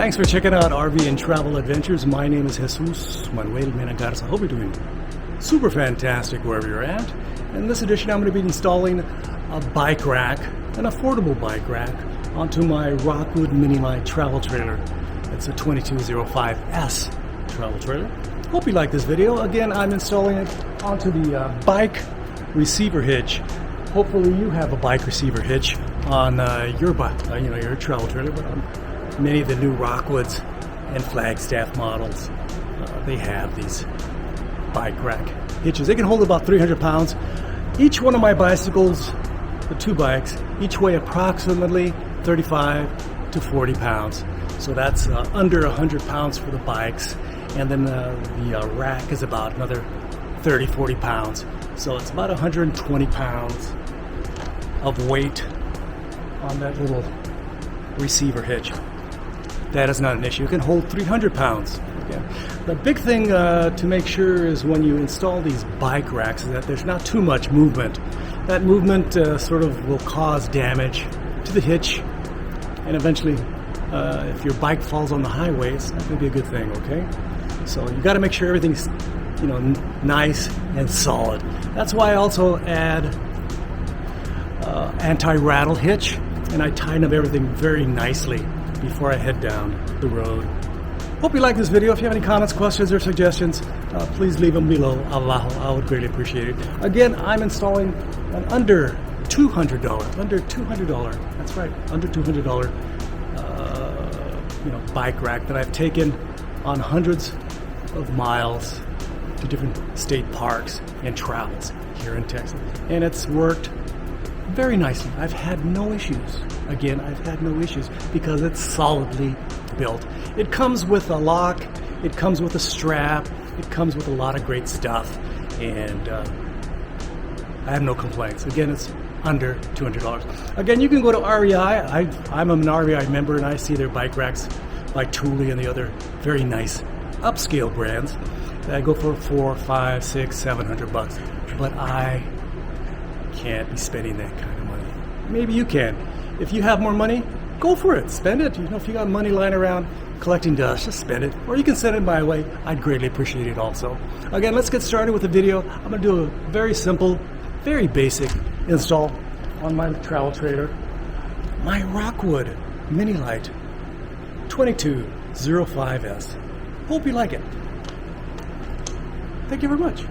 Thanks for checking out RV and Travel Adventures. My name is Jesus JMMGARZA. I hope you're doing super fantastic wherever you're at. In this edition, I'm going to be installing a bike rack, an affordable bike rack, onto my Rockwood Mini-Lite travel trailer. It's a 2205S travel trailer. Hope you like this video. Again, I'm installing it onto the bike receiver hitch. Hopefully you have a bike receiver hitch on your travel trailer, but on many of the new Rockwoods and Flagstaff models, they have these bike rack hitches. They can hold about 300 pounds. Each one of my bicycles, the two bikes, each weigh approximately 35 to 40 pounds. So that's under 100 pounds for the bikes. And then the rack is about another 30, 40 pounds. So it's about 120 pounds of weight on that little receiver hitch. That is not an issue. It can hold 300 pounds. Again, the big thing to make sure is when you install these bike racks is that there's not too much movement. That movement sort of will cause damage to the hitch, and eventually if your bike falls on the highway, it's not going to be a good thing, okay? So you got to make sure everything's nice and solid. That's why I also add anti-rattle hitch, and I tighten up everything very nicely before I head down the road. Hope you like this video. If you have any comments, questions, or suggestions, please leave them below. I would greatly appreciate it. Again, I'm installing an under $200, that's right, under $200 bike rack that I've taken on hundreds of miles to different state parks and travels here in Texas. And it's worked very nicely. I've had no issues. Again, I've had no issues because it's solidly built. It comes with a lock, it comes with a strap, it comes with a lot of great stuff, and I have no complaints. Again, it's under $200. Again, you can go to REI. I'm an REI member, and I see their bike racks like Thule and the other very nice upscale brands that go for $400, $500, $600, $700. But I can't be spending that kind of money. Maybe you can. If you have more money, go for it. Spend it. If you got money lying around collecting dust, just spend it. Or you can send it my way. I'd greatly appreciate it also. Again, let's get started with the video. I'm going to do a very simple, very basic install on my travel trailer. My Rockwood Mini-Lite 2205S. Hope you like it. Thank you very much.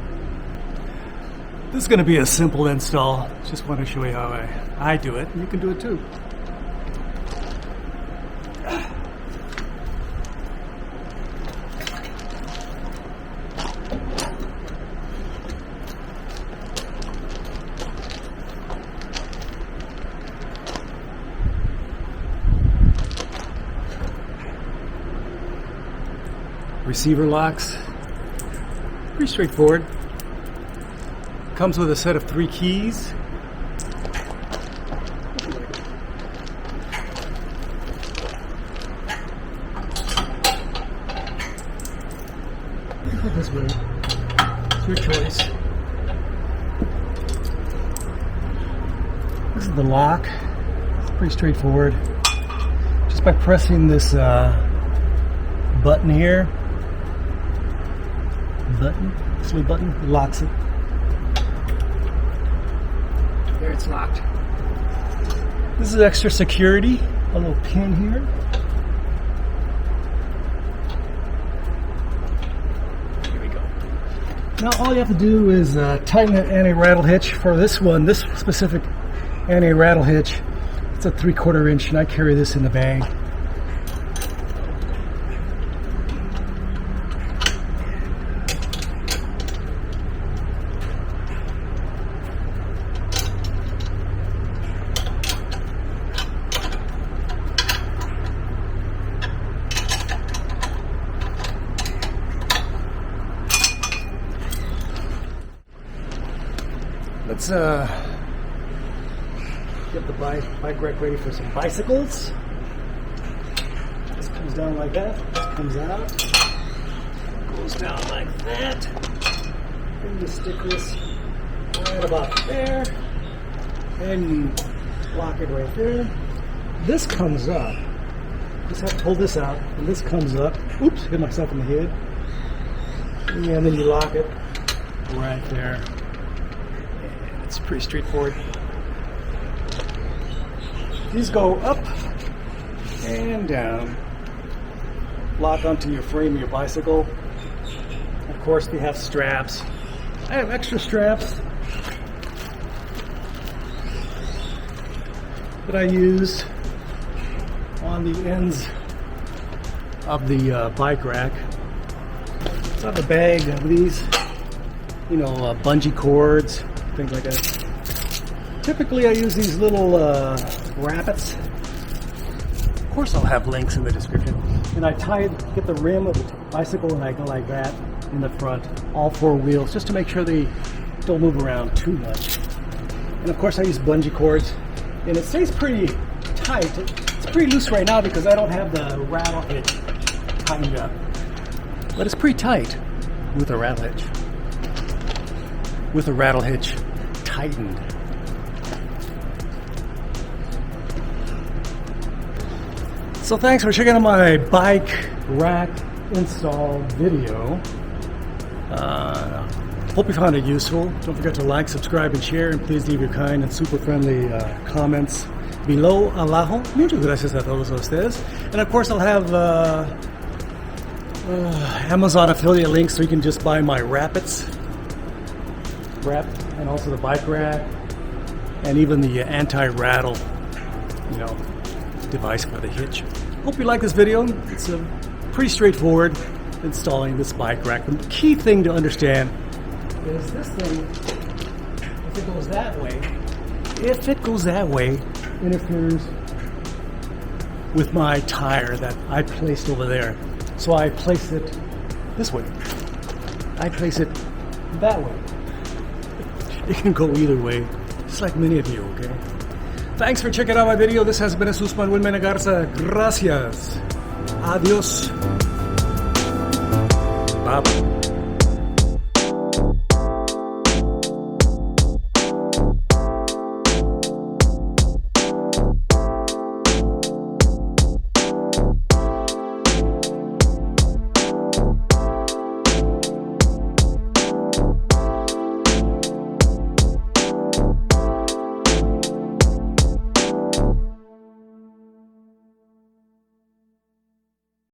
This is going to be a simple install. Just want to show you how I do it. You can do it too. Receiver locks. Pretty straightforward. Comes with a set of 3 keys. Put this way. It's your choice. This is the lock. It's pretty straightforward. Just by pressing this button here. This little button locks it. There, it's locked. This is extra security. A little pin here. Here we go. Now all you have to do is tighten the anti-rattle hitch. For this one, this specific anti-rattle hitch, it's a 3/4 inch, and I carry this in the bag. Let's get the bike rack ready for some bicycles. This comes down like that. This comes out. Goes down like that. And you stick this right about there. And you lock it right there. This comes up Just have to pull this out, and this comes up. Oops, hit myself in the head. And then you lock it right there. It's pretty straightforward. These go up and down. Lock onto your frame of your bicycle. Of course, they have straps. I have extra straps that I use on the ends of the bike rack. So I have a bag of these, you know, bungee cords, things like that. Typically I use these little rabbits. Of course I'll have links in the description. And I get the rim of the bicycle and I go like that in the front, all four wheels, just to make sure they don't move around too much. And of course I use bungee cords, and it stays pretty tight. It's pretty loose right now because I don't have the rattle hitch tightened up. But it's pretty tight with a rattle hitch. With a rattle hitch tightened. So thanks for checking out my bike rack install video. Hope you found it useful. Don't forget to like, subscribe, and share, and please leave your kind and super friendly comments below abajo. Muchas gracias a todos ustedes. And of course I'll have Amazon affiliate links so you can just buy my wrap and also the bike rack and even the anti-rattle, you know, device for the hitch. Hope you like this video. It's a pretty straightforward installing this bike rack. The key thing to understand is this thing, if it goes that way, interferes with my tire that I placed over there. So I place it this way. I place it that way. It can go either way, just like many of you, okay? Thanks for checking out my video. This has been Jesus Manuel Mena Garza. Gracias. Adios. Bye.